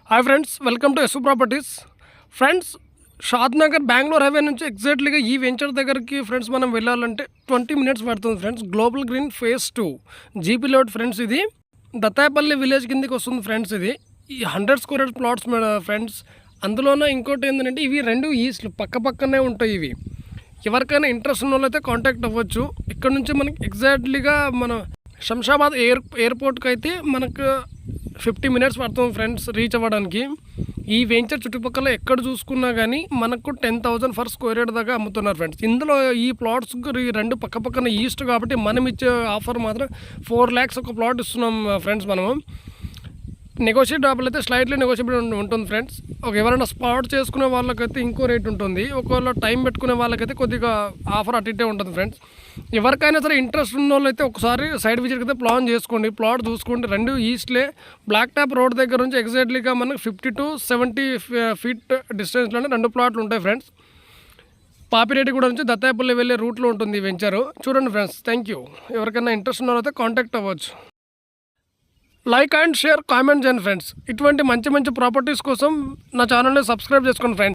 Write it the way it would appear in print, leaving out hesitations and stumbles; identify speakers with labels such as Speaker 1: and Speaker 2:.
Speaker 1: Hi friends, welcome to yes properties. Friends, Shadnagar Bengaluru highway నుంచి ఎగ్జాక్ట్లీగా ఈ venture దగ్గరికి ఫ్రెండ్స్ మనం వెళ్ళాలంటే 20 మినిట్స్ పడుతుంది friends. Global green phase 2 GP load friends. ఇది దత్తాయపల్లి విలేజ్ కిందకి వస్తుంది ఫ్రెండ్స్. ఇది ఈ 100 స్క్వేర్ ప్లాట్స్ ఫ్రెండ్స్. అందులోనే ఇంకోటి ఏంటంటే ఇవి రెండు ఈస్ట్లు పక్క పక్కనే ఉంటాయి. ఇవి ఎవరికైనా ఇంట్రెస్ట్ ఉన్న వాళ్ళైతే కాంటాక్ట్ అవ్వచ్చు. ఇక్కడ నుంచి మనకి ఎగ్జాక్ట్లీగా మన శంషాబాద్ ఎయిర్పోర్ట్కి అయితే మనకు 50 మినిట్స్ పడుతుంది ఫ్రెండ్స్ రీచ్ అవ్వడానికి. ఈ వెంచర్ చుట్టుపక్కల ఎక్కడ చూసుకున్నా కానీ మనకు 10,000 ఫర్ స్క్వేర్ యార్డ్ దాకా అమ్ముతున్నారు ఫ్రెండ్స్. ఇందులో ఈ ప్లాట్స్ రెండు పక్క పక్కన ఈస్ట్ కాబట్టి మనం ఇచ్చే ఆఫర్ మాత్రం 4 lakhs ఒక ప్లాట్ ఇస్తున్నాం ఫ్రెండ్స్. మనము నెగోషియేట్ అయితే స్లైట్లీ నెగోషియబుల్ ఉంటుంది ఫ్రెండ్స్. ఎవరైనా స్పాట్ చేసుకునే వాళ్ళకైతే ఇంకో రేట్ ఉంటుంది. ఒకవేళ టైం పెట్టుకునే వాళ్ళకైతే కొద్దిగా ఆఫర్ అటు ఇట్టే ఉంటుంది ఫ్రెండ్స్. ఎవరికైనా సరే ఇంట్రెస్ట్ ఉన్న వాళ్ళు అయితే ఒకసారి సైడ్ విజిట్ అయితే ప్లాన్ చేసుకోండి. ప్లాట్ చూసుకోండి. రెండు ఈస్ట్లే బ్లాక్ టాప్ రోడ్ దగ్గర నుంచి ఎగ్జాక్ట్లీగా మనకు 50 to 70 feet డిస్టెన్స్లోనే రెండు ప్లాట్లు ఉంటాయి ఫ్రెండ్స్. పాపిరెడ్డి కూడా నుంచి దత్తాయపల్లి వెళ్ళే రూట్లో ఉంటుంది వెంచరు. చూడండి ఫ్రెండ్స్. Thank you. ఎవరికైనా ఇంట్రెస్ట్ ఉన్న వాళ్ళైతే కాంటాక్ట్ అవ్వచ్చు. లైక్ అండ్ షేర్ కామెంట్ చేయండి ఫ్రెండ్స్. ఇటువంటి మంచి మంచి ప్రాపర్టీస్ కోసం నా ఛానల్ని సబ్స్క్రైబ్ చేసుకోండి ఫ్రెండ్స్.